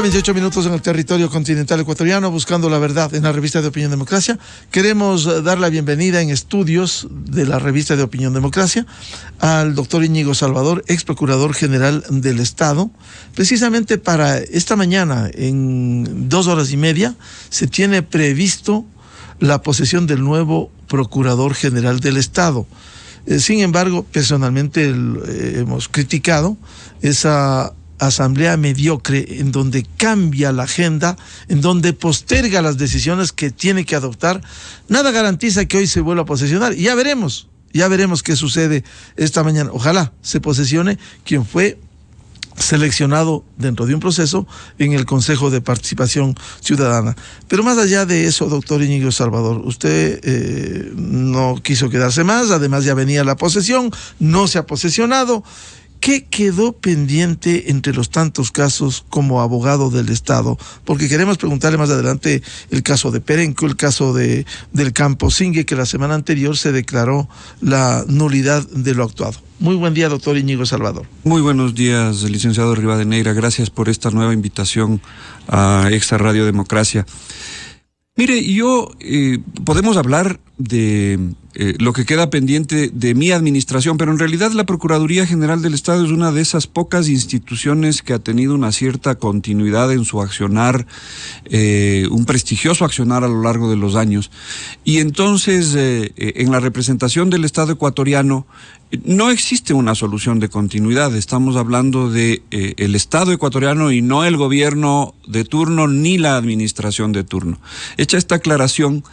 28 minutos en el territorio continental ecuatoriano, buscando la verdad en la revista de Opinión Democracia. Queremos dar la bienvenida en estudios de la revista de Opinión Democracia al doctor Íñigo Salvador, ex procurador general del Estado. Precisamente para esta mañana, en 2 horas y media, se tiene previsto la posesión del nuevo procurador general del Estado. Sin embargo, personalmente hemos criticado esa asamblea mediocre en donde cambia la agenda, en donde posterga las decisiones que tiene que adoptar. Nada garantiza que hoy se vuelva a posesionar. Y ya veremos qué sucede esta mañana. Ojalá se posesione quien fue seleccionado dentro de un proceso en el Consejo de Participación Ciudadana. Pero más allá de eso, doctor Íñigo Salvador, usted no quiso quedarse más, además ya venía la posesión, no se ha posesionado. ¿Qué quedó pendiente entre los tantos casos como abogado del Estado? Porque queremos preguntarle más adelante el caso de Perenco, el caso del Campo Singue, que la semana anterior se declaró la nulidad de lo actuado. Muy buen día, doctor Íñigo Salvador. Muy buenos días, licenciado Rivadeneira. Gracias por esta nueva invitación a Extra Radio Democracia. Mire, podemos hablar de lo que queda pendiente de mi administración, pero en realidad la Procuraduría General del Estado es una de esas pocas instituciones que ha tenido una cierta continuidad en su accionar, un prestigioso accionar a lo largo de los años. Y entonces, en la representación del Estado ecuatoriano, no existe una solución de continuidad. Estamos hablando de el Estado ecuatoriano y no el gobierno de turno ni la administración de turno. Hecha esta aclaración,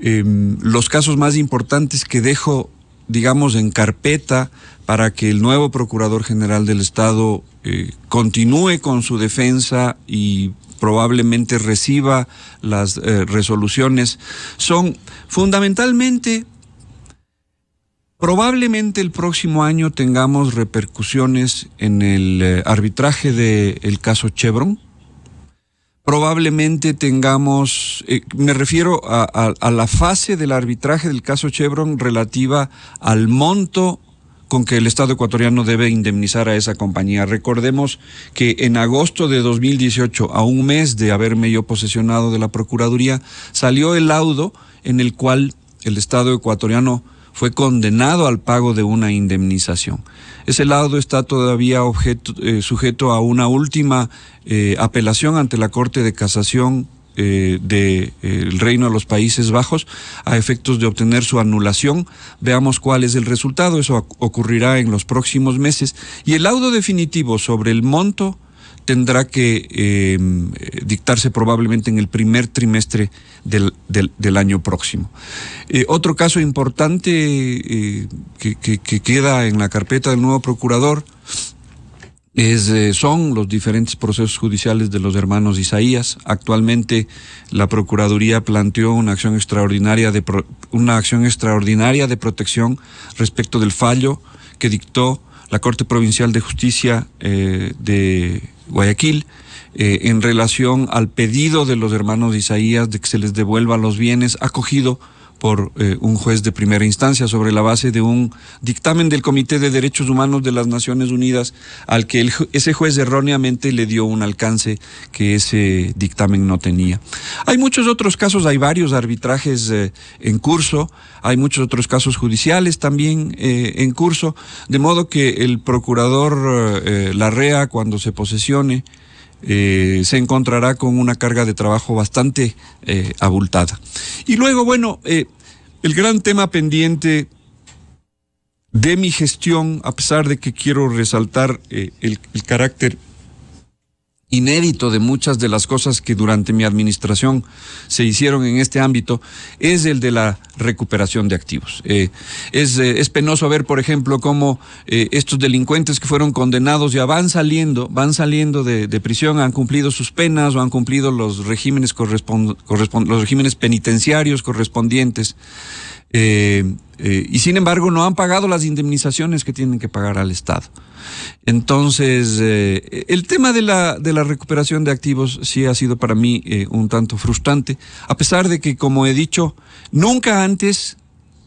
los casos más importantes que dejo, digamos, en carpeta para que el nuevo Procurador General del Estado continúe con su defensa y probablemente reciba las resoluciones son fundamentalmente. Probablemente el próximo año tengamos repercusiones en el arbitraje del caso Chevron. Probablemente tengamos, me refiero a la fase del arbitraje del caso Chevron relativa al monto con que el Estado ecuatoriano debe indemnizar a esa compañía. Recordemos que en agosto de 2018, a un mes de haberme yo posesionado de la Procuraduría, salió el laudo en el cual el Estado ecuatoriano fue condenado al pago de una indemnización. Ese laudo está todavía sujeto a una última apelación ante la Corte de Casación del Reino de los Países Bajos a efectos de obtener su anulación. Veamos cuál es el resultado. Eso ocurrirá en los próximos meses. Y el laudo definitivo sobre el monto tendrá que dictarse probablemente en el primer trimestre del año próximo. Otro caso importante que queda en la carpeta del nuevo procurador son los diferentes procesos judiciales de los hermanos Isaías. Actualmente la Procuraduría planteó una acción extraordinaria de protección respecto del fallo que dictó la Corte Provincial de Justicia de Guayaquil en relación al pedido de los hermanos Isaías de que se les devuelvan los bienes acogido por un juez de primera instancia sobre la base de un dictamen del Comité de Derechos Humanos de las Naciones Unidas al que ese juez erróneamente le dio un alcance que ese dictamen no tenía. Hay muchos otros casos, hay varios arbitrajes en curso, hay muchos otros casos judiciales también en curso, de modo que el procurador Larrea, cuando se posesione, se encontrará con una carga de trabajo bastante abultada. Y luego, bueno, el gran tema pendiente de mi gestión, a pesar de que quiero resaltar el carácter inédito de muchas de las cosas que durante mi administración se hicieron en este ámbito, es el de la recuperación de activos. Es penoso ver, por ejemplo, cómo estos delincuentes que fueron condenados ya van saliendo de prisión, han cumplido sus penas o han cumplido los regímenes los regímenes penitenciarios correspondientes. Y sin embargo no han pagado las indemnizaciones que tienen que pagar al Estado. Entonces, el tema de la recuperación de activos sí ha sido para mí un tanto frustrante, a pesar de que, como he dicho, nunca antes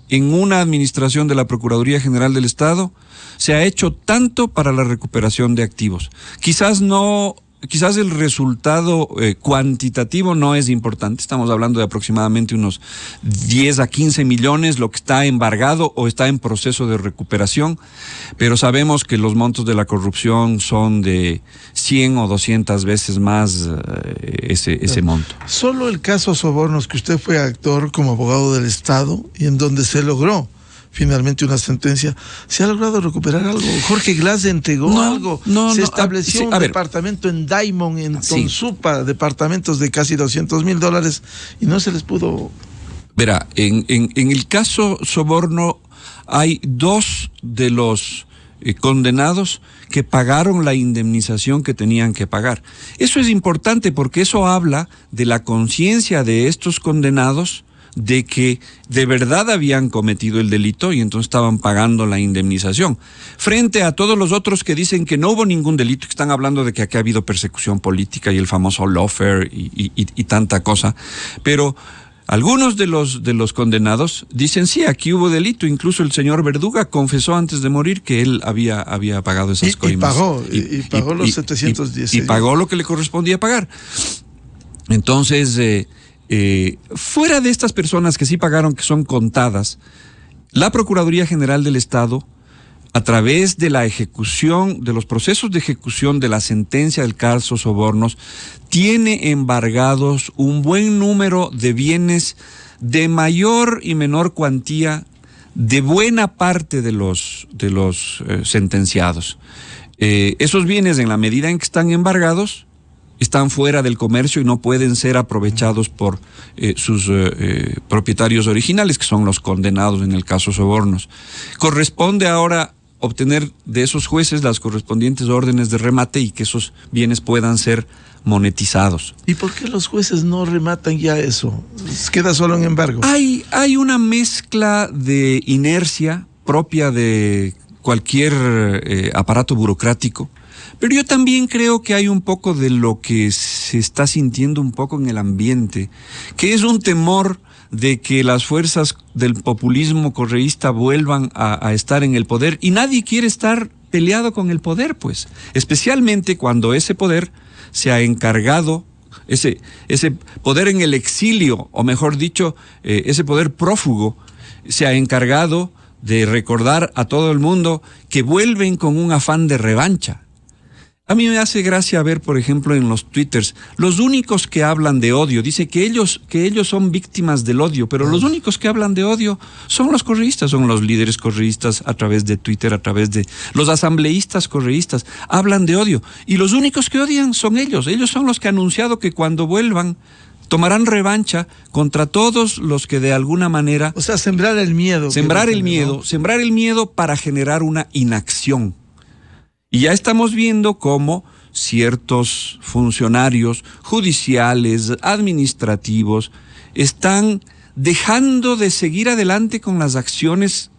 en una administración de la Procuraduría General del Estado se ha hecho tanto para la recuperación de activos. Quizás no quizás el resultado cuantitativo no es importante. Estamos hablando de aproximadamente unos 10 a 15 millones, lo que está embargado o está en proceso de recuperación, pero sabemos que los montos de la corrupción son de 100 o 200 veces más ese monto. Solo el caso Sobornos, que usted fue actor como abogado del Estado y en donde se logró finalmente una sentencia, ¿se ha logrado recuperar algo? Jorge Glass entregó algo, se estableció un departamento en Diamond, en Tonsupa, departamentos de casi $200,000 y no se les pudo... Verá, en el caso Soborno hay 2 de los condenados que pagaron la indemnización que tenían que pagar. Eso es importante porque eso habla de la conciencia de estos condenados de que de verdad habían cometido el delito y entonces estaban pagando la indemnización. Frente a todos los otros que dicen que no hubo ningún delito, que están hablando de que aquí ha habido persecución política y el famoso lawfare y tanta cosa, pero algunos de los condenados dicen sí, aquí hubo delito. Incluso el señor Verduga confesó antes de morir que él había pagado esas coimas. Y pagó los 710. Y pagó lo que le correspondía pagar. Entonces... fuera de estas personas que sí pagaron, que son contadas, la Procuraduría General del Estado, a través de la ejecución, de los procesos de ejecución de la sentencia del caso Sobornos, tiene embargados un buen número de bienes de mayor y menor cuantía de buena parte de los sentenciados. Esos bienes, en la medida en que están embargados, están fuera del comercio y no pueden ser aprovechados por sus propietarios originales, que son los condenados en el caso Sobornos. Corresponde ahora obtener de esos jueces las correspondientes órdenes de remate y que esos bienes puedan ser monetizados. ¿Y por qué los jueces no rematan ya eso? ¿Queda solo en embargo? Hay una mezcla de inercia propia de cualquier aparato burocrático. Pero yo también creo que hay un poco de lo que se está sintiendo un poco en el ambiente, que es un temor de que las fuerzas del populismo correísta vuelvan a estar en el poder, y nadie quiere estar peleado con el poder, pues, especialmente cuando ese poder se ha encargado, ese poder en el exilio, o mejor dicho, ese poder prófugo, se ha encargado de recordar a todo el mundo que vuelven con un afán de revancha. A mí me hace gracia ver, por ejemplo, en los twitters, los únicos que hablan de odio, dice que ellos son víctimas del odio, pero los únicos que hablan de odio son los correístas, son los líderes correístas a través de Twitter, a través de los asambleístas correístas, hablan de odio, y los únicos que odian son ellos son los que han anunciado que cuando vuelvan tomarán revancha contra todos los que de alguna manera... O sea, sembrar el miedo. Sembrar el miedo para generar una inacción. Y ya estamos viendo cómo ciertos funcionarios judiciales, administrativos, están dejando de seguir adelante con las acciones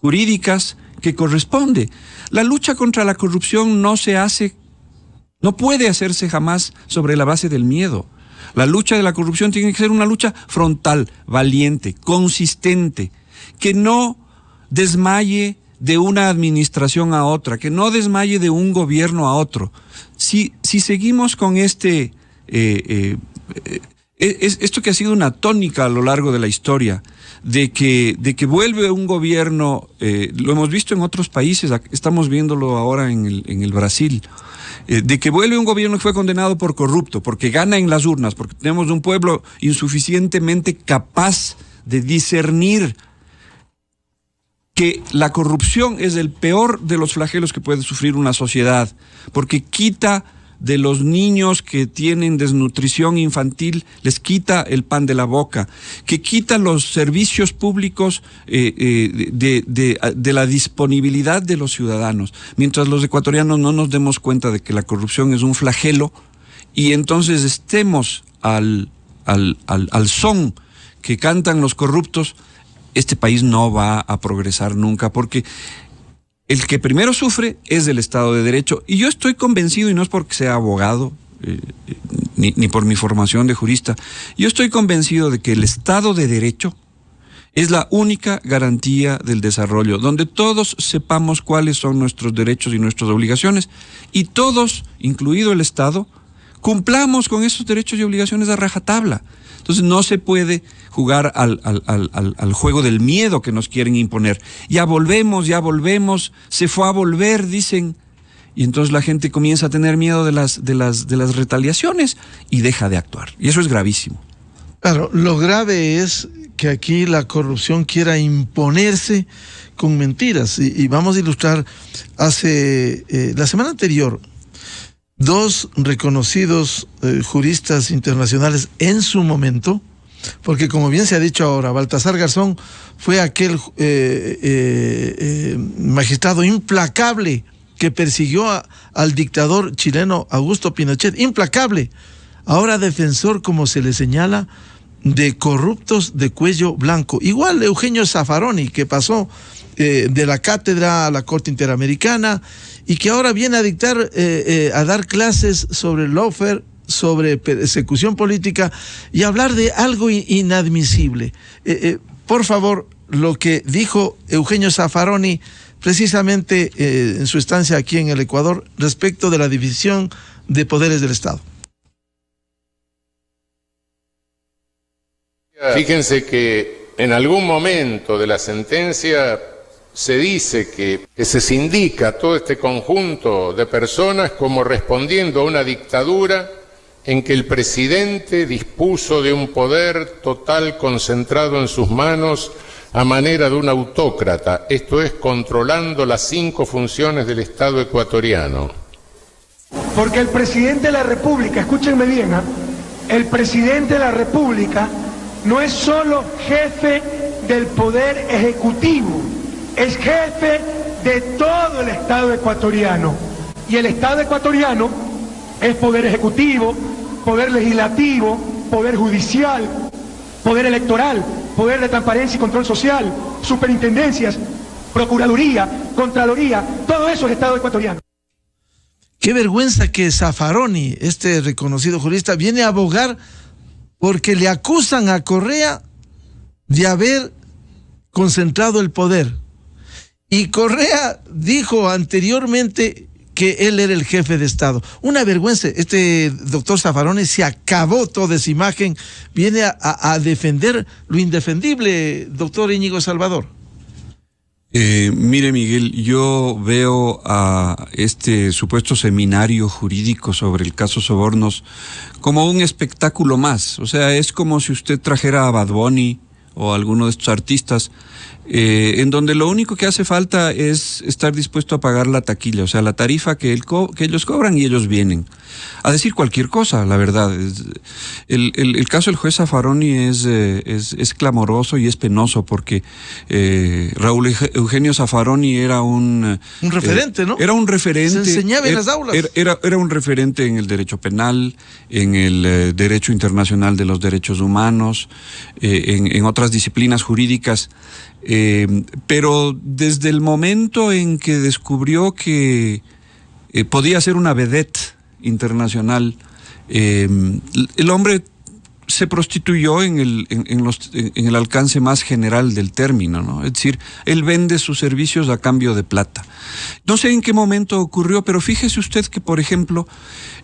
jurídicas que corresponde. La lucha contra la corrupción no puede hacerse jamás sobre la base del miedo. La lucha de la corrupción tiene que ser una lucha frontal, valiente, consistente, que no desmaye de una administración a otra, que no desmaye de un gobierno a otro. Si seguimos con esto que ha sido una tónica a lo largo de la historia, de que vuelve un gobierno, lo hemos visto en otros países, estamos viéndolo ahora en el Brasil, de que vuelve un gobierno que fue condenado por corrupto, porque gana en las urnas, porque tenemos un pueblo insuficientemente capaz de discernir que la corrupción es el peor de los flagelos que puede sufrir una sociedad, porque quita de los niños que tienen desnutrición infantil, les quita el pan de la boca, que quita los servicios públicos de la disponibilidad de los ciudadanos, mientras los ecuatorianos no nos demos cuenta de que la corrupción es un flagelo y entonces estemos al son que cantan los corruptos. Este país no va a progresar nunca, porque el que primero sufre es el Estado de Derecho. Y yo estoy convencido, y no es porque sea abogado, ni por mi formación de jurista, yo estoy convencido de que el Estado de Derecho Es la única garantía del desarrollo, donde todos sepamos cuáles son nuestros derechos y nuestras obligaciones, y todos, incluido el Estado, cumplamos con esos derechos y obligaciones a rajatabla. Entonces no se puede jugar al juego del miedo que nos quieren imponer. Ya volvemos, se fue a volver, dicen. Y entonces la gente comienza a tener miedo de las retaliaciones y deja de actuar. Y eso es gravísimo. Claro, lo grave es que aquí la corrupción quiera imponerse con mentiras. Y vamos a ilustrar, la semana anterior, dos reconocidos juristas internacionales en su momento, porque como bien se ha dicho ahora, Baltasar Garzón fue aquel magistrado implacable que persiguió al dictador chileno Augusto Pinochet, implacable, ahora defensor, como se le señala, de corruptos de cuello blanco. Igual Eugenio Zaffaroni, que pasó de la cátedra a la Corte Interamericana y que ahora viene a dictar, a dar clases sobre lawfare, sobre persecución política y hablar de algo inadmisible. Por favor, lo que dijo Eugenio Zaffaroni precisamente en su estancia aquí en el Ecuador respecto de la división de poderes del Estado. Fíjense que en algún momento de la sentencia se dice que se sindica todo este conjunto de personas como respondiendo a una dictadura en que el presidente dispuso de un poder total concentrado en sus manos a manera de un autócrata, esto es, controlando las 5 funciones del Estado ecuatoriano. Porque el presidente de la República, escúchenme bien, el presidente de la República no es solo jefe del poder ejecutivo, es jefe de todo el Estado ecuatoriano. Y el Estado ecuatoriano es poder ejecutivo, poder legislativo, poder judicial, poder electoral, poder de transparencia y control social, superintendencias, procuraduría, contraloría, todo eso es Estado ecuatoriano. Qué vergüenza que Zaffaroni, este reconocido jurista, viene a abogar porque le acusan a Correa de haber concentrado el poder. Y Correa dijo anteriormente que él era el jefe de Estado. Una vergüenza. Este doctor Zaffaroni se acabó toda esa imagen, viene a defender lo indefendible, doctor Íñigo Salvador. Mire, Miguel, yo veo a este supuesto seminario jurídico sobre el caso Sobornos como un espectáculo más. O sea, es como si usted trajera a Bad Bunny o a alguno de estos artistas, en donde lo único que hace falta es estar dispuesto a pagar la taquilla, o sea, la tarifa que ellos cobran y ellos vienen a decir cualquier cosa, la verdad. El caso del juez Zaffaroni es clamoroso y es penoso porque Raúl Eugenio Zaffaroni era un referente, ¿no? Era un referente. Se enseñaba en las aulas. Era un referente en el derecho penal, en el derecho internacional de los derechos humanos, en otras disciplinas jurídicas. Pero desde el momento en que descubrió que podía ser una vedette internacional, el hombre se prostituyó en el alcance más general del término, ¿no? Es decir, él vende sus servicios a cambio de plata. No sé en qué momento ocurrió, pero fíjese usted que, por ejemplo,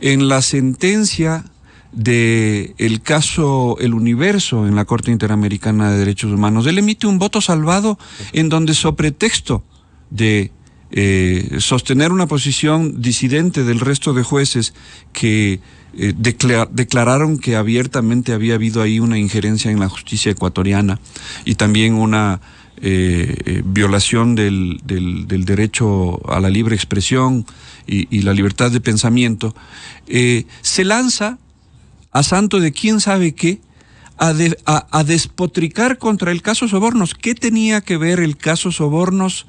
en la sentencia del caso El Universo en la Corte Interamericana de Derechos Humanos, él emite un voto salvado en donde, sobre pretexto de sostener una posición disidente del resto de jueces que declararon que abiertamente había habido ahí una injerencia en la justicia ecuatoriana y también una violación del derecho a la libre expresión y la libertad de pensamiento, se lanza a santo de quién sabe qué, a despotricar contra el caso Sobornos. ¿Qué tenía que ver el caso Sobornos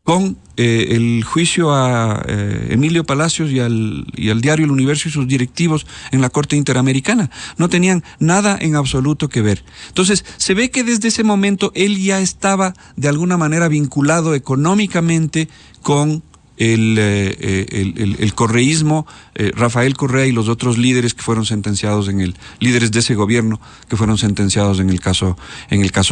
con el juicio a Emilio Palacios y al diario El Universo y sus directivos en la Corte Interamericana? No tenían nada en absoluto que ver. Entonces, se ve que desde ese momento él ya estaba de alguna manera vinculado económicamente con el correísmo, Rafael Correa y los otros líderes que fueron sentenciados líderes de ese gobierno que fueron sentenciados en el caso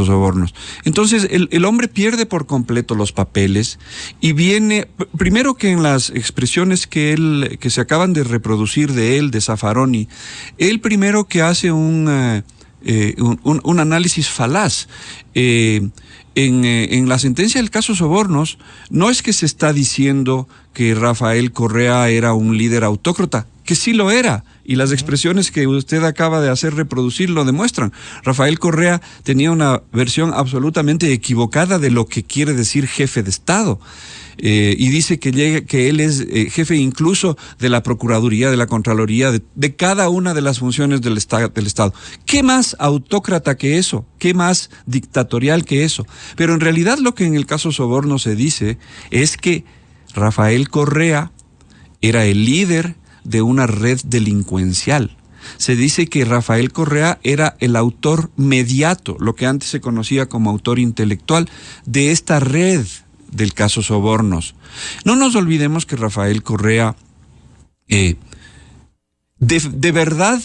Sobornos. Entonces el hombre pierde por completo los papeles y viene, primero que en las expresiones que se acaban de reproducir de Zaffaroni, él primero que hace un análisis falaz. En la sentencia del caso Sobornos, no es que se está diciendo que Rafael Correa era un líder autócrata, que sí lo era, y las expresiones que usted acaba de hacer reproducir lo demuestran. Rafael Correa tenía una versión absolutamente equivocada de lo que quiere decir jefe de Estado. Y dice que él es jefe incluso de la Procuraduría, de la Contraloría, de cada una de las funciones del Estado. ¿Qué más autócrata que eso? ¿Qué más dictatorial que eso? Pero en realidad lo que en el caso Soborno se dice es que Rafael Correa era el líder de una red delincuencial. Se dice que Rafael Correa era el autor mediato, lo que antes se conocía como autor intelectual, de esta red del caso Sobornos. No nos olvidemos que Rafael Correa de verdad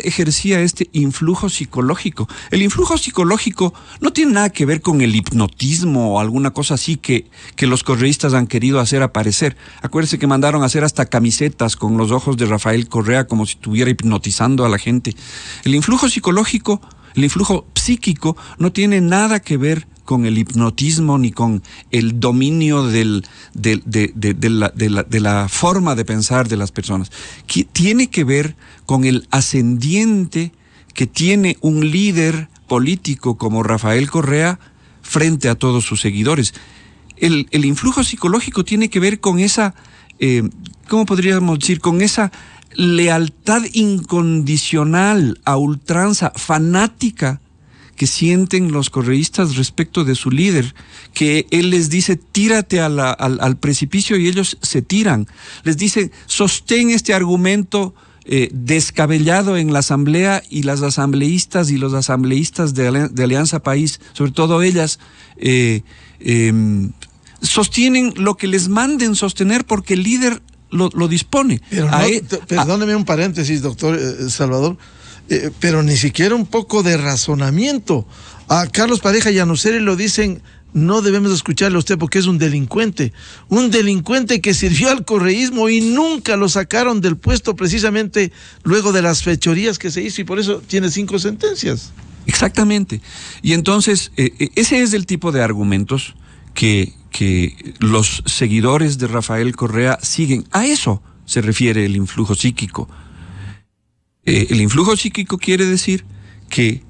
ejercía este influjo psicológico. El influjo psicológico no tiene nada que ver con el hipnotismo o alguna cosa así que los correístas han querido hacer aparecer. Acuérdense que mandaron a hacer hasta camisetas con los ojos de Rafael Correa como si estuviera hipnotizando a la gente. El influjo psicológico, el influjo psíquico no tiene nada que ver con el hipnotismo ni con el dominio de la forma de pensar de las personas. Que tiene que ver con el ascendiente que tiene un líder político como Rafael Correa frente a todos sus seguidores. El influjo psicológico tiene que ver con esa, ¿cómo podríamos decir? Con esa lealtad incondicional, a ultranza, fanática, que sienten los correístas respecto de su líder, que él les dice, tírate al precipicio, y ellos se tiran. Les dice, sostén este argumento descabellado en la asamblea, y las asambleístas y los asambleístas de Alianza País, sobre todo ellas, sostienen lo que les manden sostener porque el líder lo dispone. Pero perdóneme un paréntesis, doctor Salvador, pero ni siquiera un poco de razonamiento. A Carlos Pareja y a Nucere lo dicen, no debemos escucharle a usted porque es un delincuente que sirvió al correísmo y nunca lo sacaron del puesto precisamente luego de las fechorías que se hizo, y por eso tiene 5 sentencias. Exactamente. Y entonces, ese es el tipo de argumentos que los seguidores de Rafael Correa siguen. A eso se refiere el influjo psíquico. El influjo psíquico quiere decir que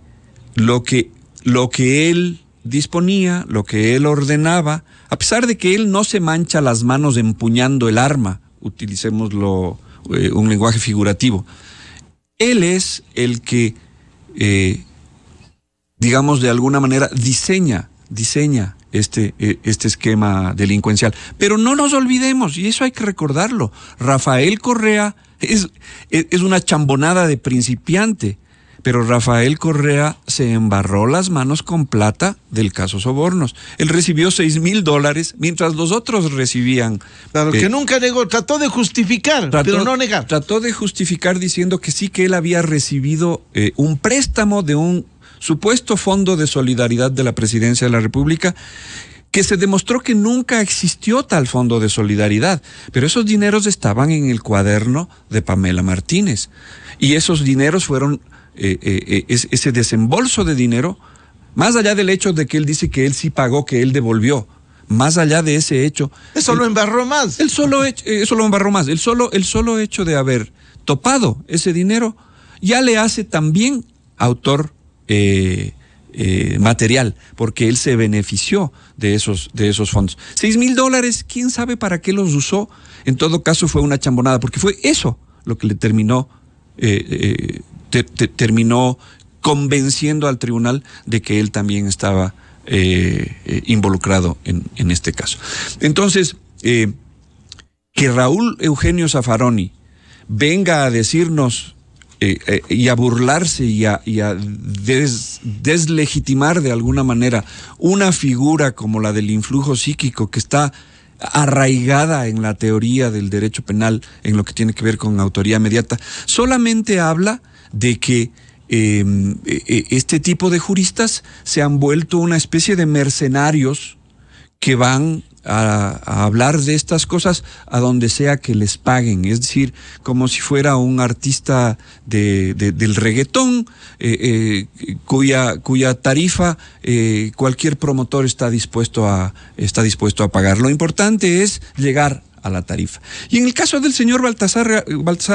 lo que él disponía, lo que él ordenaba, a pesar de que él no se mancha las manos empuñando el arma, utilicémoslo un lenguaje figurativo, él es el que, digamos de alguna manera, diseña este esquema delincuencial. Pero no nos olvidemos, y eso hay que recordarlo, Rafael Correa es una chambonada de principiante, pero Rafael Correa se embarró las manos con plata del caso Sobornos. Él recibió $6,000 mientras los otros recibían. Claro, que nunca negó, trató de justificar, pero no negar. Trató de justificar diciendo que sí, que él había recibido un préstamo de un supuesto fondo de solidaridad de la Presidencia de la República, que se demostró que nunca existió tal fondo de solidaridad, pero esos dineros estaban en el cuaderno de Pamela Martínez, y esos dineros fueron, ese desembolso de dinero, más allá del hecho de que él dice que él sí pagó, que él devolvió, más allá de ese hecho. Eso lo embarró más. Eso lo embarró más. El solo hecho de haber topado ese dinero ya le hace también autor material, porque él se benefició de esos fondos. $6,000, quién sabe para qué los usó. En todo caso fue una chambonada, porque fue eso lo que le terminó convenciendo al tribunal de que él también estaba involucrado en este caso. Entonces, que Raúl Eugenio Zaffaroni venga a decirnos y a burlarse y a deslegitimar de alguna manera una figura como la del influjo psíquico, que está arraigada en la teoría del derecho penal en lo que tiene que ver con autoría inmediata. Solamente habla de que este tipo de juristas se han vuelto una especie de mercenarios que van a hablar de estas cosas a donde sea que les paguen, es decir, como si fuera un artista del reggaetón cuya tarifa cualquier promotor está dispuesto a pagar. Lo importante es llegar a la tarifa. Y en el caso del señor Baltasar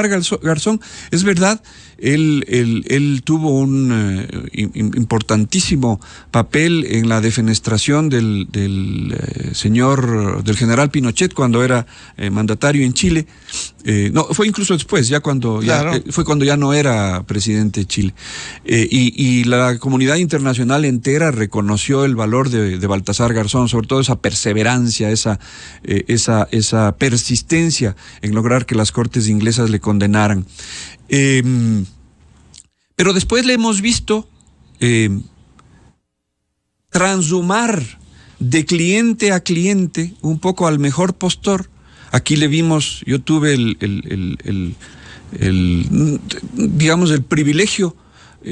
Garzón, es verdad, él tuvo un importantísimo papel en la defenestración del general Pinochet cuando era mandatario en Chile. No, fue incluso después, fue cuando ya no era presidente de Chile. Y la comunidad internacional entera reconoció el valor de Baltasar Garzón, sobre todo esa perseverancia, esa persistencia en lograr que las cortes inglesas le condenaran. Pero después le hemos visto transhumar de cliente a cliente, un poco al mejor postor. Aquí le vimos, yo tuve digamos, el privilegio,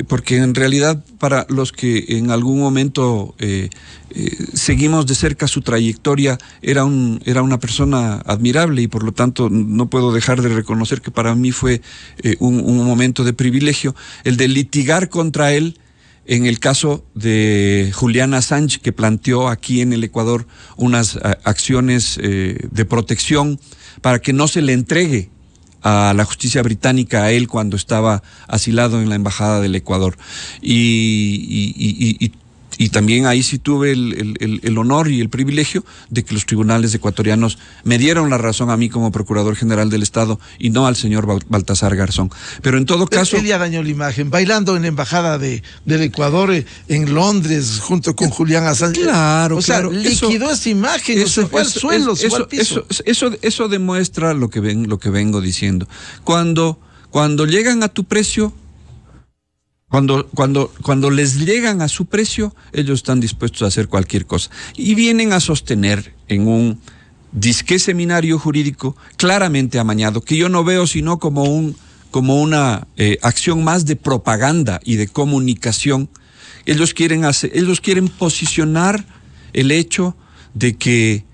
porque en realidad para los que en algún momento seguimos de cerca su trayectoria, era una persona admirable y por lo tanto no puedo dejar de reconocer que para mí fue un momento de privilegio el de litigar contra él en el caso de Julian Assange, que planteó aquí en el Ecuador unas acciones de protección para que no se le entregue a la justicia británica a él cuando estaba asilado en la embajada del Ecuador. Y también ahí sí tuve el honor y el privilegio de que los tribunales ecuatorianos me dieron la razón a mí como Procurador General del Estado y no al señor Baltasar Garzón. Pero en todo caso... Él ya dañó la imagen, bailando en la embajada del Ecuador en Londres junto con Julian Assange. Claro, o sea, liquidó esa imagen, se fue al suelo, se fue al piso. Eso demuestra lo que vengo diciendo. Cuando llegan a tu precio, Cuando les llegan a su precio, ellos están dispuestos a hacer cualquier cosa. Y vienen a sostener en un disque seminario jurídico claramente amañado, que yo no veo sino como una acción más de propaganda y de comunicación. Ellos quieren posicionar el hecho de que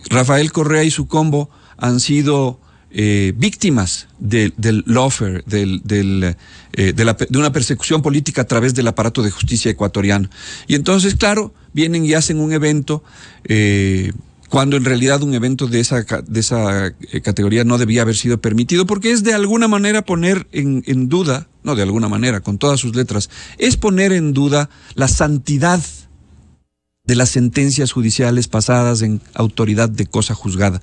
Rafael Correa y su combo han sido víctimas del lawfare, de una persecución política a través del aparato de justicia ecuatoriano. Y entonces, claro, vienen y hacen un evento, cuando en realidad un evento de esa categoría no debía haber sido permitido, porque es de alguna manera poner en duda, no de alguna manera, con todas sus letras, es poner en duda la santidad de las sentencias judiciales pasadas en autoridad de cosa juzgada.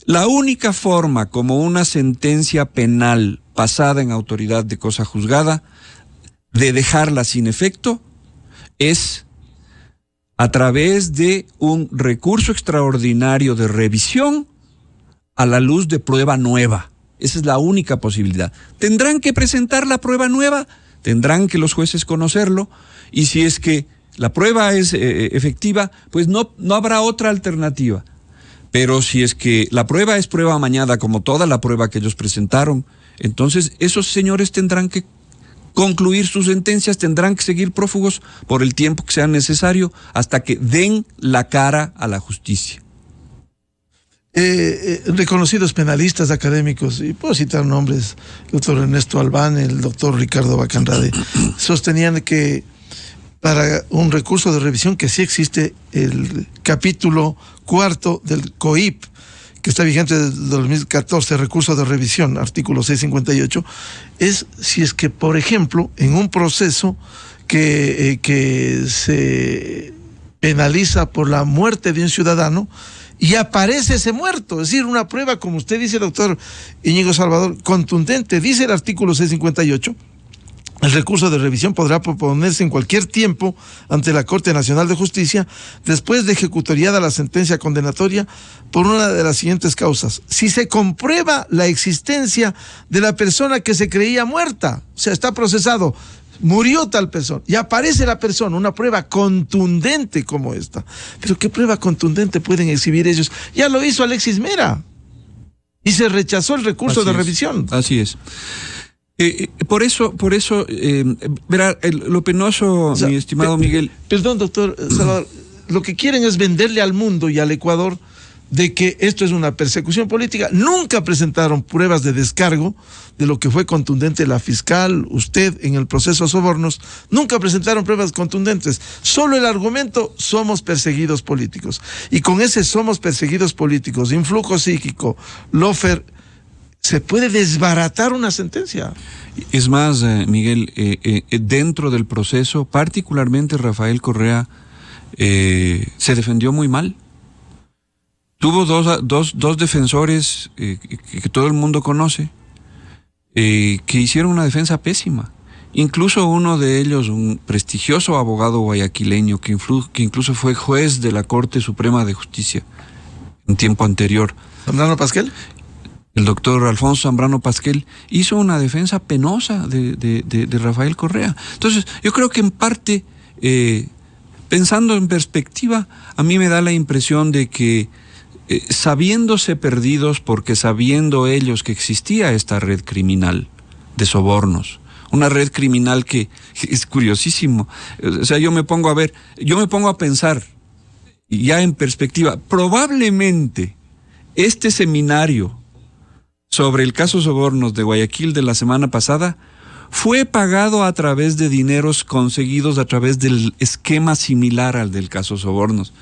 La única forma como una sentencia penal pasada en autoridad de cosa juzgada de dejarla sin efecto es a través de un recurso extraordinario de revisión a la luz de prueba nueva. Esa es la única posibilidad. Tendrán que presentar la prueba nueva, tendrán que los jueces conocerlo, y si es que la prueba es efectiva, pues no habrá otra alternativa. Pero si es que la prueba es prueba amañada, como toda la prueba que ellos presentaron, entonces esos señores tendrán que concluir sus sentencias, tendrán que seguir prófugos por el tiempo que sea necesario hasta que den la cara a la justicia. Reconocidos penalistas académicos, y puedo citar nombres, el doctor Ernesto Albán, el doctor Ricardo Bacanrade, sostenían que para un recurso de revisión, que sí existe el capítulo 4 del COIP, que está vigente desde 2014, recurso de revisión, artículo 658, es si es que, por ejemplo, en un proceso que se penaliza por la muerte de un ciudadano y aparece ese muerto, es decir, una prueba, como usted dice, doctor Íñigo Salvador, contundente, dice el artículo 658, El recurso de revisión podrá proponerse en cualquier tiempo ante la Corte Nacional de Justicia después de ejecutoriada la sentencia condenatoria por una de las siguientes causas. Si se comprueba la existencia de la persona que se creía muerta, o sea, está procesado, murió tal persona, y aparece la persona, una prueba contundente como esta. Pero ¿qué prueba contundente pueden exhibir ellos? Ya lo hizo Alexis Mera y se rechazó el recurso de revisión. Así es. Por eso, verá, lo penoso, o sea, mi estimado Miguel. Perdón, doctor Salvador, lo que quieren es venderle al mundo y al Ecuador de que esto es una persecución política. Nunca presentaron pruebas de descargo de lo que fue contundente la fiscal, usted en el proceso de sobornos. Nunca presentaron pruebas contundentes. Solo el argumento, somos perseguidos políticos. Y con ese somos perseguidos políticos, influjo psíquico, lawfare, se puede desbaratar una sentencia. Es más, Miguel, dentro del proceso, particularmente Rafael Correa se defendió muy mal. Tuvo dos defensores que todo el mundo conoce, que hicieron una defensa pésima. Incluso uno de ellos, un prestigioso abogado guayaquileño, que incluso fue juez de la Corte Suprema de Justicia en tiempo anterior. ¿Zambrano Pasquel? El doctor Alfonso Zambrano Pasquel hizo una defensa penosa de Rafael Correa. Entonces, yo creo que en parte, pensando en perspectiva, a mí me da la impresión de que sabiéndose perdidos, porque sabiendo ellos que existía esta red criminal de sobornos, una red criminal que es curiosísimo. O sea, yo me pongo a pensar, ya en perspectiva, probablemente este seminario sobre el caso Sobornos de Guayaquil de la semana pasada fue pagado a través de dineros conseguidos a través del esquema similar al del caso Sobornos.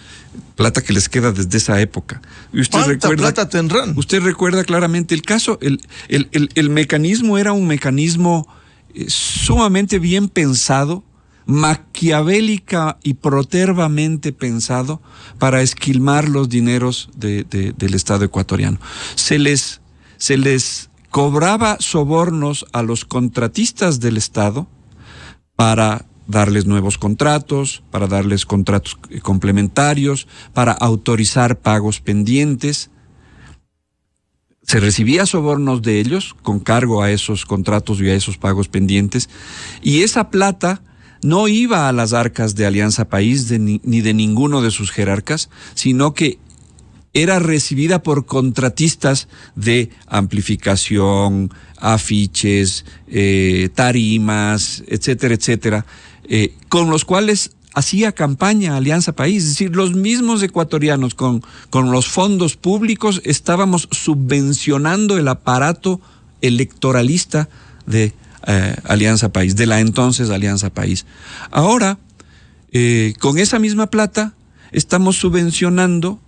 Plata que les queda desde esa época. Y usted ¿cuánta plata tendrán? Usted recuerda claramente el caso, el mecanismo era un mecanismo sumamente bien pensado, maquiavélica y protervamente pensado para esquilmar los dineros del Estado ecuatoriano. Se les cobraba sobornos a los contratistas del Estado para darles nuevos contratos, para darles contratos complementarios, para autorizar pagos pendientes. Se recibía sobornos de ellos con cargo a esos contratos y a esos pagos pendientes, y esa plata no iba a las arcas de Alianza País ni de ninguno de sus jerarcas, sino que era recibida por contratistas de amplificación, afiches, tarimas, etcétera, etcétera, con los cuales hacía campaña Alianza País. Es decir, los mismos ecuatorianos con los fondos públicos estábamos subvencionando el aparato electoralista de Alianza País, de la entonces Alianza País. Ahora, con esa misma plata, estamos subvencionando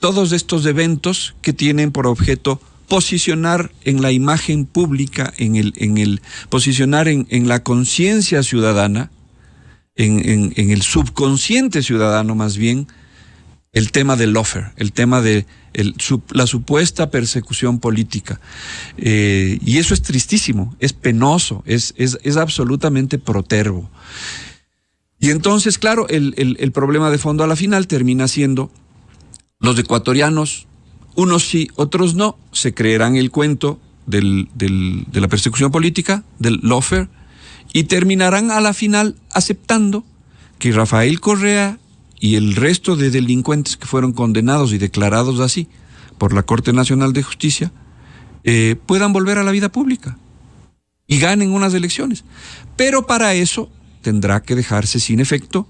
todos estos eventos que tienen por objeto posicionar en la imagen pública, posicionar en la conciencia ciudadana, en el subconsciente ciudadano más bien, el tema del lawfare, el tema de la supuesta persecución política. Y eso es tristísimo, es penoso, es absolutamente protervo. Y entonces, claro, el problema de fondo a la final termina siendo los ecuatorianos, unos sí, otros no, se creerán el cuento de la persecución política, del lawfare, y terminarán a la final aceptando que Rafael Correa y el resto de delincuentes que fueron condenados y declarados así por la Corte Nacional de Justicia puedan volver a la vida pública y ganen unas elecciones. Pero para eso tendrá que dejarse sin efecto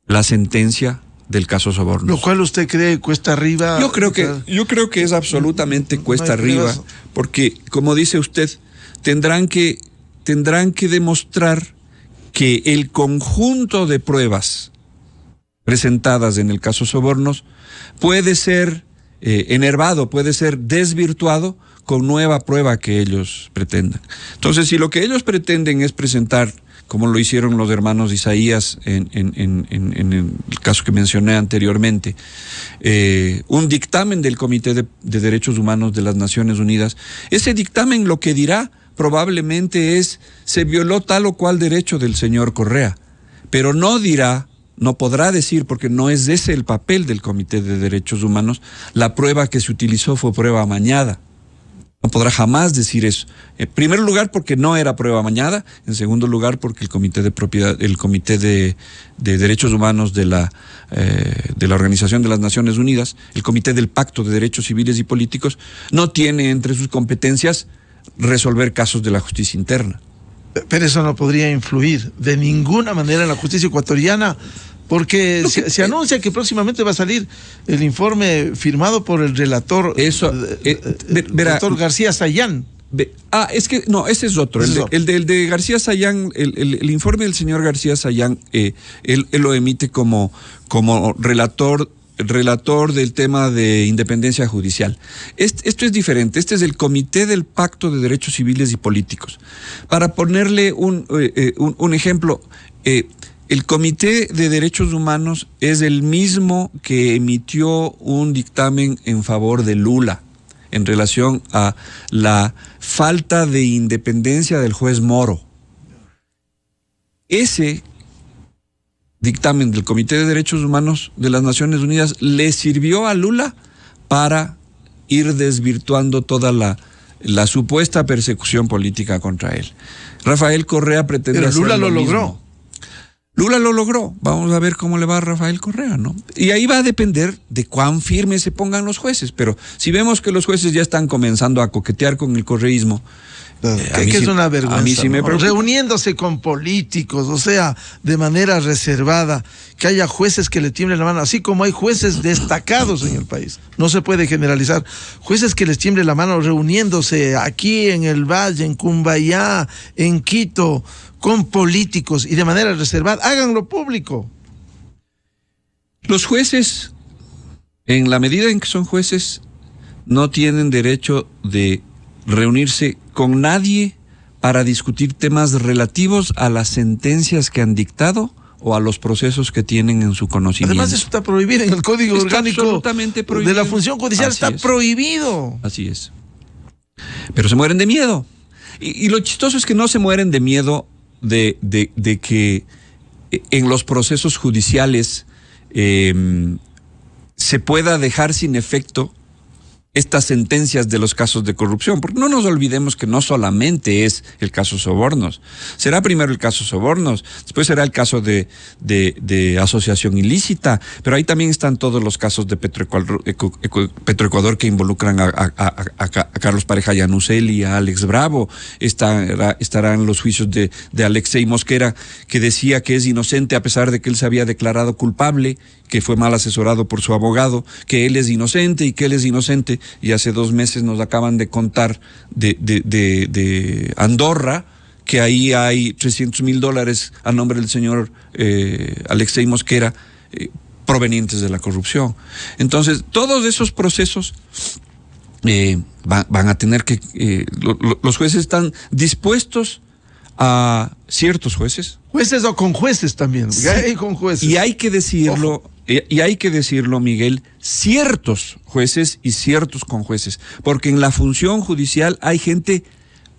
la sentencia del caso Sobornos. Lo cual usted cree cuesta arriba. Yo creo que es absolutamente cuesta arriba, porque como dice usted, tendrán que demostrar que el conjunto de pruebas presentadas en el caso Sobornos puede ser enervado, puede ser desvirtuado con nueva prueba que ellos pretendan. Entonces, si lo que ellos pretenden es presentar, como lo hicieron los hermanos Isaías en el caso que mencioné anteriormente, un dictamen del Comité de Derechos Humanos de las Naciones Unidas, ese dictamen lo que dirá probablemente se violó tal o cual derecho del señor Correa, pero no podrá decir, porque no es ese el papel del Comité de Derechos Humanos, la prueba que se utilizó fue prueba amañada. No podrá jamás decir eso. En primer lugar, porque no era prueba amañada. En segundo lugar, porque el Comité de Derechos Humanos de la Organización de las Naciones Unidas, el Comité del Pacto de Derechos Civiles y Políticos, no tiene entre sus competencias resolver casos de la justicia interna. Pero eso no podría influir de ninguna manera en la justicia ecuatoriana, porque se anuncia que próximamente va a salir el informe firmado por el relator, relator García Sayán. Es que no, ese es otro. El de García Sayán, el informe del señor García Sayán, él lo emite como relator del tema de independencia judicial. Esto es diferente. Este es el Comité del Pacto de Derechos Civiles y Políticos. Para ponerle un ejemplo, el Comité de Derechos Humanos es el mismo que emitió un dictamen en favor de Lula en relación a la falta de independencia del juez Moro. Ese dictamen del Comité de Derechos Humanos de las Naciones Unidas le sirvió a Lula para ir desvirtuando toda la supuesta persecución política contra él. Rafael Correa pretende Pero hacer Lula lo mismo. logró. Lula lo logró. Vamos a ver cómo le va a Rafael Correa, ¿no? Y ahí va a depender de cuán firmes se pongan los jueces. Pero si vemos que los jueces ya están comenzando a coquetear con el correísmo, que es una vergüenza, a mí sí me preocupa. Reuniéndose con políticos, o sea, de manera reservada, que haya jueces que le tiemblen la mano, así como hay jueces destacados en el país. No se puede generalizar. Jueces que les tiemble la mano reuniéndose aquí en el Valle, en Cumbayá, en Quito, con políticos y de manera reservada, háganlo público. Los jueces, en la medida en que son jueces, no tienen derecho de reunirse con nadie para discutir temas relativos a las sentencias que han dictado o a los procesos que tienen en su conocimiento. Además, eso está prohibido en el Código Orgánico absolutamente prohibido. De la Función Judicial. Así está es. Prohibido. Así es. Pero se mueren de miedo. Y lo chistoso es que no se mueren de miedo de que en los procesos judiciales se pueda dejar sin efecto estas sentencias de los casos de corrupción, porque no nos olvidemos que no solamente es el caso Sobornos, será primero el caso Sobornos, después será el caso de asociación ilícita, pero ahí también están todos los casos de Petroecuador que involucran a Carlos Pareja Yanusel y a Alex Bravo, estarán los juicios de Alexei Mosquera, que decía que es inocente a pesar de que él se había declarado culpable, que fue mal asesorado por su abogado, que él es inocente y que él es inocente. Y hace 2 meses nos acaban de contar de Andorra, que ahí hay $300,000 a nombre del señor Alexei Mosquera, provenientes de la corrupción. Entonces, todos esos procesos van a tener que... los jueces están dispuestos a ciertos jueces. Jueces o con jueces también. Sí. Hay con jueces. Y hay que decirlo... Ojo. Y hay que decirlo, Miguel, ciertos jueces y ciertos conjueces, porque en la función judicial hay gente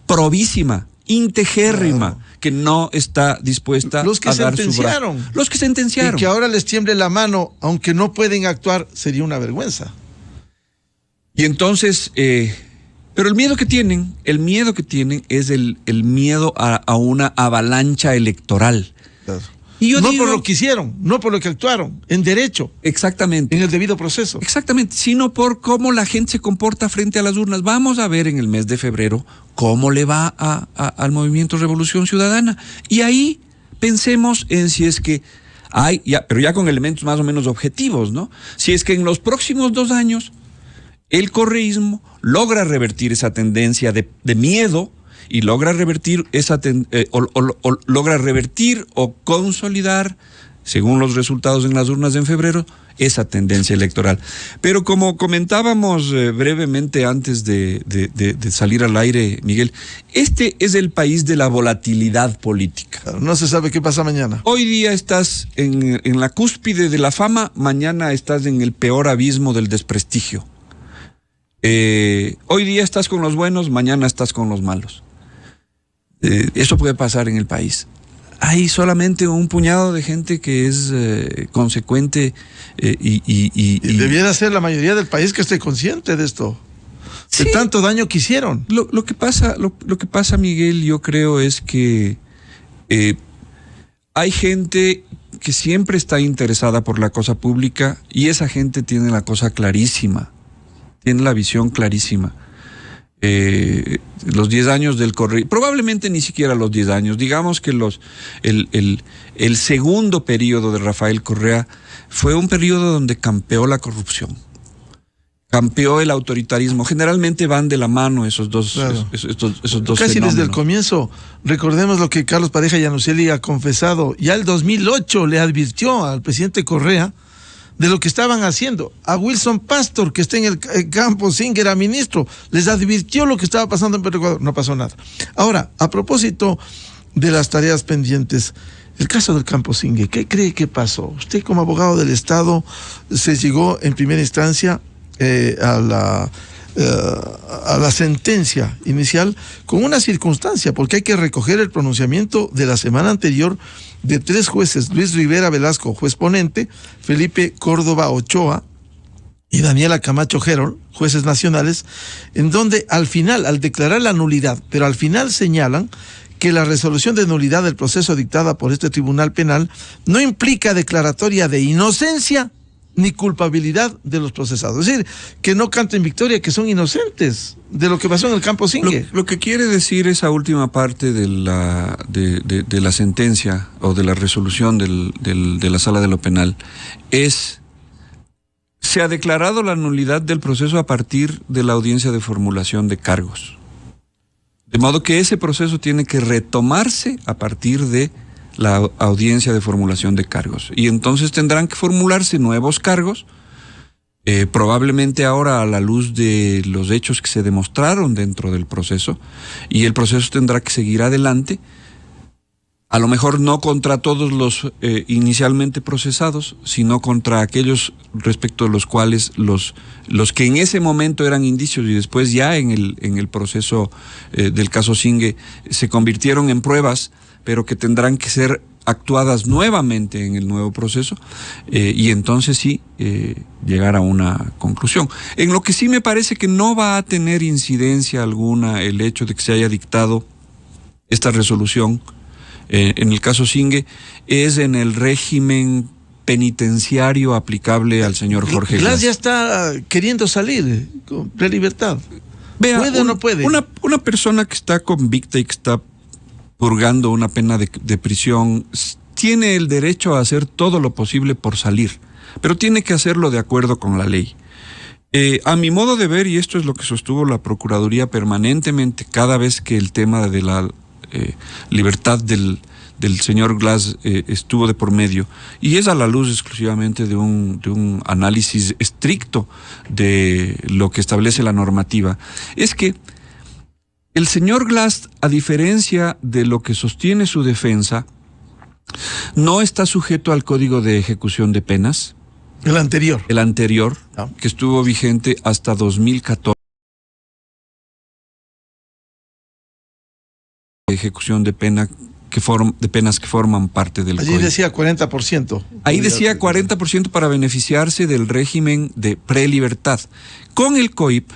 probísima, integérrima, claro, que no está dispuesta a dar su brazo. Los que sentenciaron. Y que ahora les tiemble la mano, aunque no pueden actuar, sería una vergüenza. Y entonces, pero el miedo que tienen es el miedo a una avalancha electoral. Claro. Y yo no digo, por lo que hicieron, no por lo que actuaron, en derecho. Exactamente. En el debido proceso. Exactamente, sino por cómo la gente se comporta frente a las urnas. Vamos a ver en el mes de febrero cómo le va al movimiento Revolución Ciudadana. Y ahí pensemos en si es que hay, pero ya con elementos más o menos objetivos, ¿no? Si es que en los próximos 2 años el correísmo logra revertir esa tendencia de miedo y logra revertir logra revertir o consolidar, según los resultados en las urnas en febrero, esa tendencia electoral. Pero como comentábamos brevemente antes de salir al aire, Miguel, este es el país de la volatilidad política. Claro, no se sabe qué pasa mañana. Hoy día estás en la cúspide de la fama, mañana estás en el peor abismo del desprestigio. Hoy día estás con los buenos, mañana estás con los malos. Eso puede pasar en el país. Hay solamente un puñado de gente que es consecuente y debiera ser la mayoría del país que esté consciente de esto. Sí. De tanto daño que hicieron. Lo que pasa, Miguel, yo creo es que hay gente que siempre está interesada por la cosa pública y esa gente tiene la cosa clarísima, tiene la visión clarísima. Los 10 años del correo, probablemente ni siquiera los 10 años, digamos que el segundo periodo de Rafael Correa fue un periodo donde campeó la corrupción, campeó el autoritarismo. Generalmente van de la mano esos dos, claro, esos dos casi fenómenos. Desde el comienzo, recordemos lo que Carlos Pareja Llanuselli ha confesado, ya el 2008 le advirtió al presidente Correa de lo que estaban haciendo. A Wilson Pastor, que está en el campo Singue, era ministro, les advirtió lo que estaba pasando en Petroecuador. No pasó nada. Ahora, a propósito de las tareas pendientes, el caso del campo Singue, ¿qué cree que pasó? Usted como abogado del Estado se llegó en primera instancia a la sentencia inicial con una circunstancia, porque hay que recoger el pronunciamiento de la semana anterior de 3 jueces: Luis Rivera Velasco, juez ponente, Felipe Córdoba Ochoa y Daniela Camacho Herold, jueces nacionales, en donde al final, al declarar la nulidad, pero al final señalan que la resolución de nulidad del proceso dictada por este tribunal penal no implica declaratoria de inocencia ni culpabilidad de los procesados. Es decir, que no canten victoria, que son inocentes de lo que pasó en el campo Singue. Lo que quiere decir esa última parte de la sentencia o de la resolución de la Sala de lo Penal es: se ha declarado la nulidad del proceso a partir de la audiencia de formulación de cargos. De modo que ese proceso tiene que retomarse a partir de la audiencia de formulación de cargos. Y entonces tendrán que formularse nuevos cargos, probablemente ahora a la luz de los hechos que se demostraron dentro del proceso, y el proceso tendrá que seguir adelante, a lo mejor no contra todos los inicialmente procesados, sino contra aquellos respecto de los cuales los que en ese momento eran indicios y después ya en el proceso del caso Singue se convirtieron en pruebas, pero que tendrán que ser actuadas nuevamente en el nuevo proceso, y entonces sí llegar a una conclusión. En lo que sí me parece que no va a tener incidencia alguna el hecho de que se haya dictado esta resolución en el caso Singue es en el régimen penitenciario aplicable al señor Jorge Glass. Glass ya está queriendo salir con prelibertad. Vea, ¿puede o no puede? Una persona que está convicta y que está purgando una pena de prisión tiene el derecho a hacer todo lo posible por salir, pero tiene que hacerlo de acuerdo con la ley. A mi modo de ver, y esto es lo que sostuvo la Procuraduría permanentemente cada vez que el tema de la libertad del señor Glass estuvo de por medio, y es a la luz exclusivamente de un análisis estricto de lo que establece la normativa, es que el señor Glass, a diferencia de lo que sostiene su defensa, no está sujeto al Código de Ejecución de Penas. El anterior. El anterior, que estuvo vigente hasta 2014. Ejecución de pena de penas que forman parte del Allí COIP. Decía 40%. Ahí decía 40% para beneficiarse del régimen de prelibertad. Con el COIP,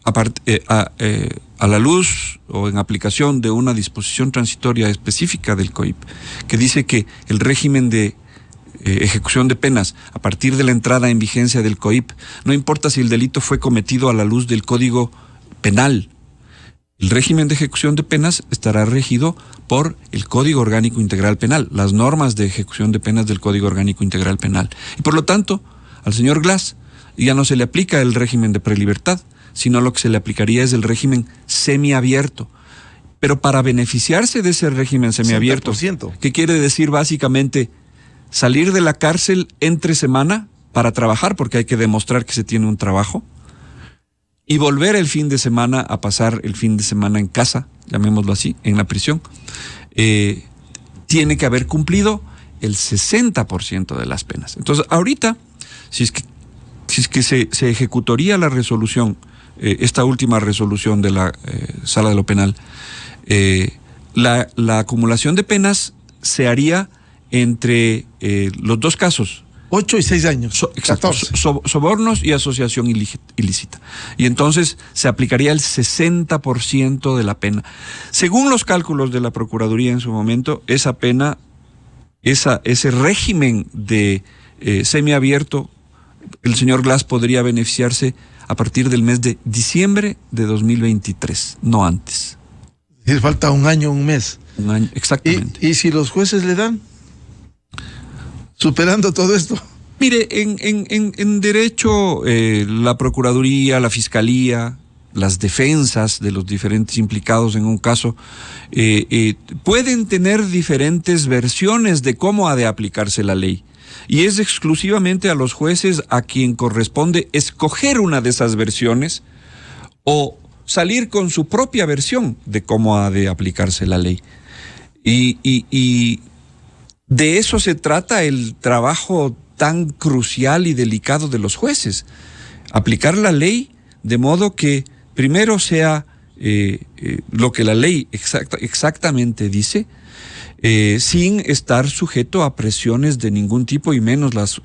a la luz o en aplicación de una disposición transitoria específica del COIP, que dice que el régimen de ejecución de penas a partir de la entrada en vigencia del COIP, no importa si el delito fue cometido a la luz del Código Penal, el régimen de ejecución de penas estará regido por el Código Orgánico Integral Penal, las normas de ejecución de penas del Código Orgánico Integral Penal. Y por lo tanto, al señor Glass ya no se le aplica el régimen de prelibertad, sino lo que se le aplicaría es el régimen semiabierto. Pero para beneficiarse de ese régimen semiabierto, 100%. ¿qué quiere decir básicamente? Salir de la cárcel entre semana para trabajar, porque hay que demostrar que se tiene un trabajo, y volver el fin de semana a pasar el fin de semana en casa, llamémoslo así, en la prisión. Tiene que haber cumplido el 60% de las penas. Entonces, ahorita, si es que se ejecutaría la resolución, esta última resolución de la Sala de lo Penal, la acumulación de penas se haría entre los dos casos. 8 y 6 años. Exacto. Sobornos y asociación ilícita. Y entonces se aplicaría el 60% de la pena. Según los cálculos de la Procuraduría en su momento, esa pena, ese régimen de semiabierto, el señor Glass podría beneficiarse a partir del mes de diciembre de 2023, no antes. Y falta un año, un mes. Un año, exactamente. ¿Y si los jueces le dan? Superando todo esto. Mire, en derecho, la Procuraduría, la Fiscalía, las defensas de los diferentes implicados en un caso, pueden tener diferentes versiones de cómo ha de aplicarse la ley. Y es exclusivamente a los jueces a quien corresponde escoger una de esas versiones o salir con su propia versión de cómo ha de aplicarse la ley. Y de eso se trata el trabajo tan crucial y delicado de los jueces. Aplicar la ley de modo que primero sea lo que la ley exactamente dice, sin estar sujeto a presiones de ningún tipo y menos las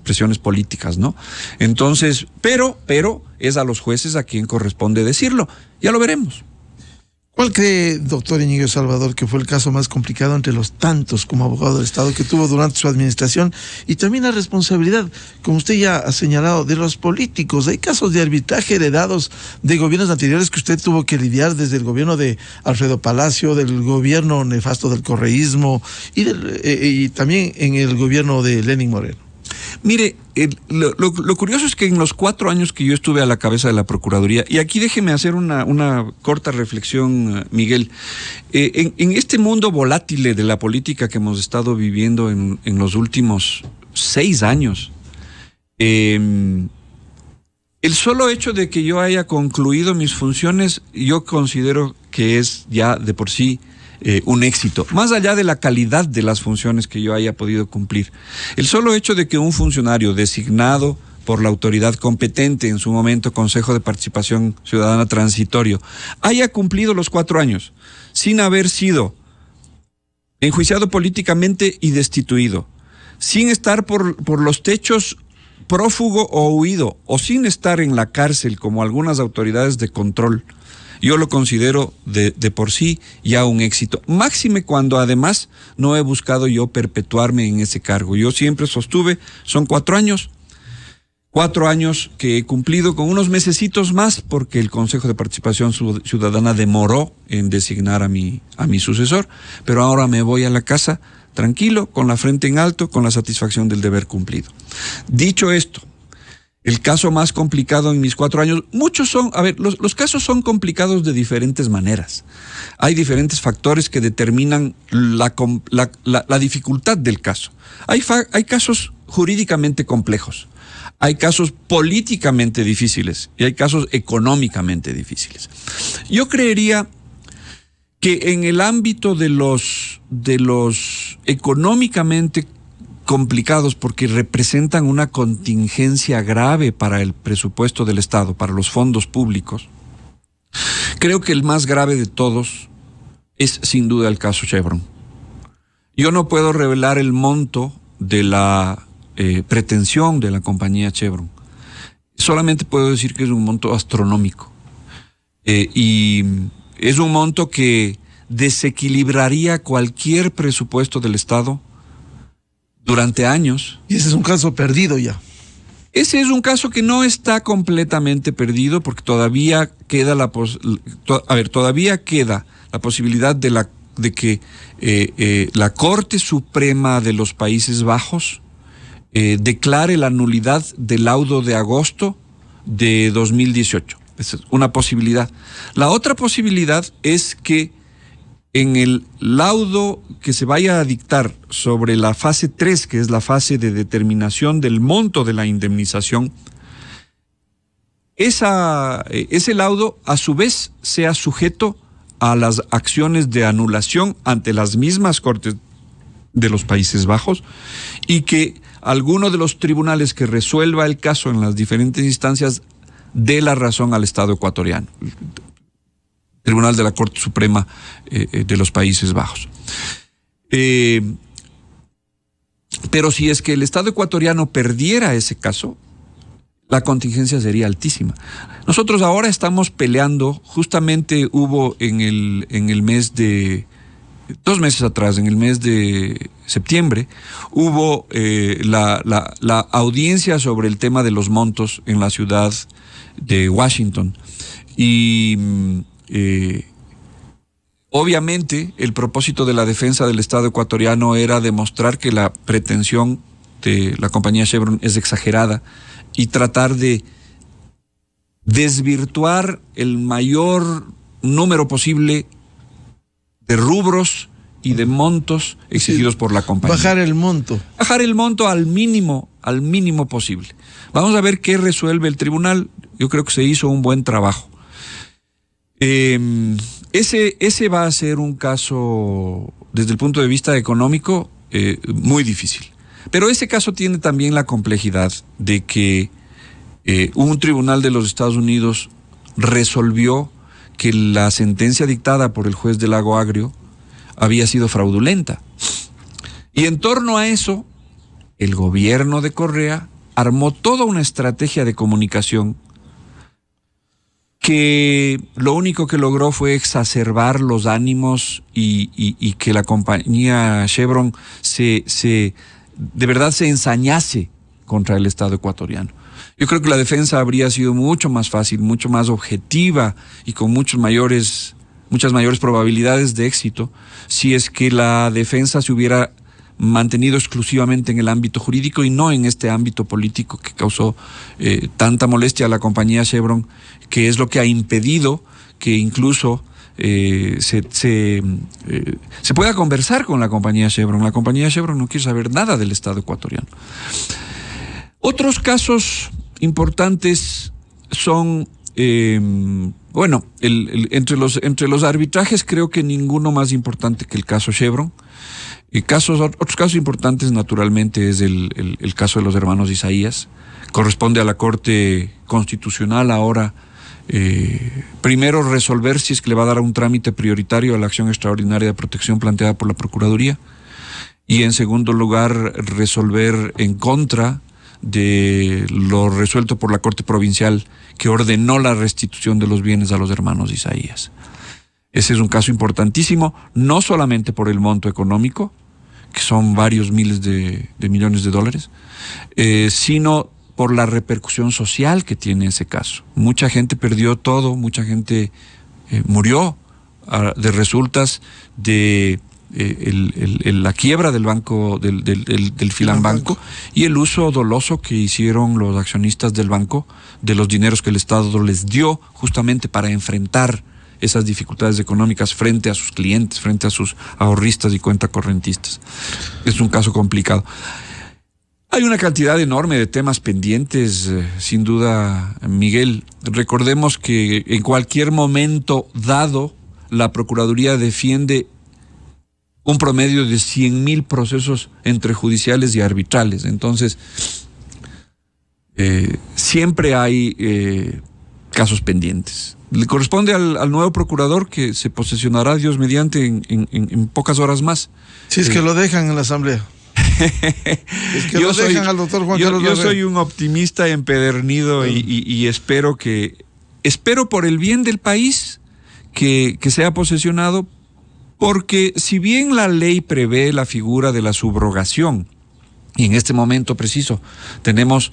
presiones políticas, ¿no? Entonces, pero es a los jueces a quien corresponde decirlo. Ya lo veremos. ¿Cuál cree, doctor Íñigo Salvador, que fue el caso más complicado entre los tantos como abogado del Estado que tuvo durante su administración? Y también la responsabilidad, como usted ya ha señalado, de los políticos. Hay casos de arbitraje heredados de gobiernos anteriores que usted tuvo que lidiar, desde el gobierno de Alfredo Palacio, del gobierno nefasto del correísmo y también en el gobierno de Lenín Moreno. Mire, lo curioso es que en los 4 años que yo estuve a la cabeza de la Procuraduría, y aquí déjeme hacer una corta reflexión, Miguel, en este mundo volátil de la política que hemos estado viviendo en los últimos 6 años, el solo hecho de que yo haya concluido mis funciones, yo considero que es ya de por sí un éxito, más allá de la calidad de las funciones que yo haya podido cumplir. El solo hecho de que un funcionario designado por la autoridad competente, en su momento Consejo de Participación Ciudadana Transitorio, haya cumplido los 4 años sin haber sido enjuiciado políticamente y destituido, sin estar por los techos prófugo o huido, o sin estar en la cárcel como algunas autoridades de control, yo lo considero de por sí ya un éxito. Máxime cuando además no he buscado yo perpetuarme en ese cargo. Yo siempre sostuve, son 4 años. 4 años que he cumplido con unos mesecitos más porque el Consejo de Participación Ciudadana demoró en designar a mi sucesor, pero ahora me voy a la casa tranquilo, con la frente en alto, con la satisfacción del deber cumplido. Dicho esto, el caso más complicado en mis 4 años, muchos son, los casos son complicados de diferentes maneras. Hay diferentes factores que determinan la dificultad del caso. Hay casos jurídicamente complejos, hay casos políticamente difíciles y hay casos económicamente difíciles. Yo creería que en el ámbito de los económicamente complicados, porque representan una contingencia grave para el presupuesto del Estado, para los fondos públicos, creo que el más grave de todos es sin duda el caso Chevron. Yo no puedo revelar el monto de la pretensión de la compañía Chevron. Solamente puedo decir que es un monto astronómico. Y es un monto que desequilibraría cualquier presupuesto del Estado durante años. Y ese es un caso perdido ya. Ese es un caso que no está completamente perdido porque todavía queda todavía queda la posibilidad de que la Corte Suprema de los Países Bajos declare la nulidad del laudo de agosto de 2018. Esa es una posibilidad. La otra posibilidad es que en el laudo que se vaya a dictar sobre la fase 3, que es la fase de determinación del monto de la indemnización, ese laudo a su vez sea sujeto a las acciones de anulación ante las mismas Cortes de los Países Bajos y que alguno de los tribunales que resuelva el caso en las diferentes instancias dé la razón al Estado ecuatoriano. Tribunal de la Corte Suprema de los Países Bajos. Pero si es que el Estado ecuatoriano perdiera ese caso, la contingencia sería altísima. Nosotros ahora estamos peleando, justamente hubo en el mes de, 2 meses atrás, en el mes de septiembre, hubo la audiencia sobre el tema de los montos en la ciudad de Washington. Y obviamente el propósito de la defensa del Estado ecuatoriano era demostrar que la pretensión de la compañía Chevron es exagerada y tratar de desvirtuar el mayor número posible de rubros y de montos exigidos por la compañía. Bajar el monto. Bajar el monto al mínimo posible. Vamos a ver qué resuelve el tribunal. Yo creo que se hizo un buen trabajo. Ese va a ser un caso, desde el punto de vista económico, muy difícil. Pero ese caso tiene también la complejidad de que un tribunal de los Estados Unidos resolvió que la sentencia dictada por el juez del Lago Agrio había sido fraudulenta. Y en torno a eso, el gobierno de Correa armó toda una estrategia de comunicación que lo único que logró fue exacerbar los ánimos y que la compañía Chevron de verdad se ensañase contra el Estado ecuatoriano. Yo creo que la defensa habría sido mucho más fácil, mucho más objetiva y con muchas mayores probabilidades de éxito si es que la defensa se hubiera mantenido exclusivamente en el ámbito jurídico y no en este ámbito político que causó tanta molestia a la compañía Chevron, que es lo que ha impedido que incluso se pueda conversar con la compañía Chevron. La compañía Chevron no quiere saber nada del Estado ecuatoriano. Otros casos importantes son, entre los arbitrajes creo que ninguno más importante que el caso Chevron. Otros casos importantes naturalmente es el caso de los hermanos Isaías. Corresponde a la Corte Constitucional ahora primero resolver si es que le va a dar un trámite prioritario a la acción extraordinaria de protección planteada por la Procuraduría y en segundo lugar resolver en contra de lo resuelto por la Corte Provincial que ordenó la restitución de los bienes a los hermanos Isaías. Ese es un caso importantísimo, no solamente por el monto económico, que son varios miles de millones de dólares, sino por la repercusión social que tiene ese caso. Mucha gente perdió todo, mucha gente murió de resultas de la quiebra del banco, del Filambanco, y el uso doloso que hicieron los accionistas del banco de los dineros que el Estado les dio justamente para enfrentar esas dificultades económicas frente a sus clientes, frente a sus ahorristas y cuentacorrentistas. Es un caso complicado. Hay una cantidad enorme de temas pendientes, sin duda, Miguel. Recordemos que en cualquier momento dado, la Procuraduría defiende un promedio de 100,000 procesos entre judiciales y arbitrales. Entonces, siempre hay casos pendientes. Le corresponde al nuevo procurador que se posesionará, Dios mediante, en pocas horas más. Si es que lo dejan en la Asamblea. Es que yo al doctor Juan Carlos yo soy un optimista empedernido y espero por el bien del país que sea posesionado, porque si bien la ley prevé la figura de la subrogación, y en este momento preciso tenemos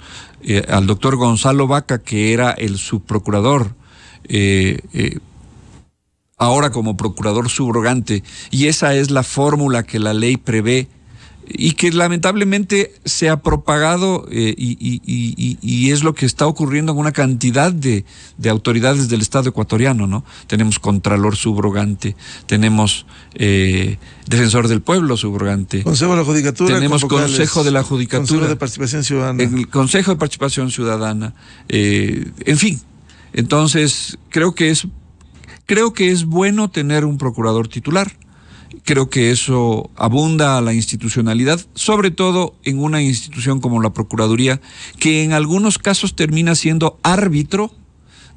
al doctor Gonzalo Vaca, que era el subprocurador, ahora como procurador subrogante, y esa es la fórmula que la ley prevé y que lamentablemente se ha propagado y es lo que está ocurriendo en una cantidad de autoridades del Estado ecuatoriano, ¿no? Tenemos Contralor subrogante, tenemos Defensor del Pueblo subrogante, Consejo de la Judicatura, tenemos Consejo de la Judicatura, Consejo de Participación Ciudadana, el Consejo de Participación Ciudadana, en fin. Entonces creo que es bueno tener un procurador titular. Creo que eso abunda a la institucionalidad, sobre todo en una institución como la Procuraduría, que en algunos casos termina siendo árbitro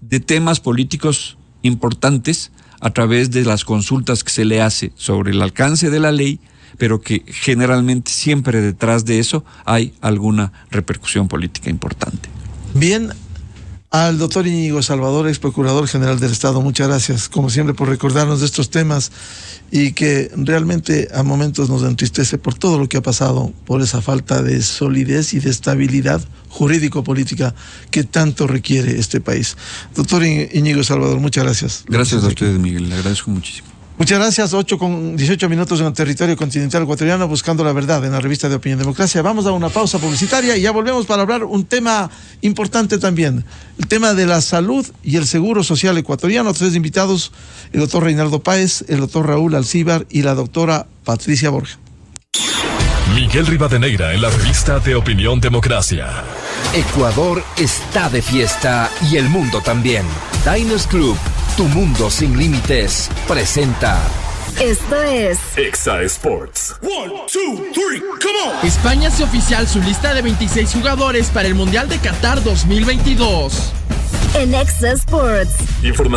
de temas políticos importantes a través de las consultas que se le hace sobre el alcance de la ley, pero que generalmente siempre detrás de eso hay alguna repercusión política importante. Bien, al doctor Íñigo Salvador, ex procurador general del Estado, muchas gracias, como siempre, por recordarnos de estos temas y que realmente a momentos nos entristece por todo lo que ha pasado, por esa falta de solidez y de estabilidad jurídico-política que tanto requiere este país. Doctor Íñigo Salvador, muchas gracias. Gracias a ustedes, Miguel, le agradezco muchísimo. Muchas gracias. 8:18 en el territorio continental ecuatoriano, buscando la verdad en la revista de Opinión Democracia. Vamos a una pausa publicitaria y ya volvemos para hablar un tema importante también, el tema de la salud y el seguro social ecuatoriano. 3 invitados, el doctor Reinaldo Páez, el doctor Raúl Alcíbar y la doctora Patricia Borja. Miguel Rivadeneira en la revista de Opinión Democracia. Ecuador está de fiesta y el mundo también. Diners Club, tu mundo sin límites, presenta. Esto es Exa Sports. 1, 2, 3, come on. España hace oficial su lista de 26 jugadores para el Mundial de Qatar 2022. en Exa Sports. Información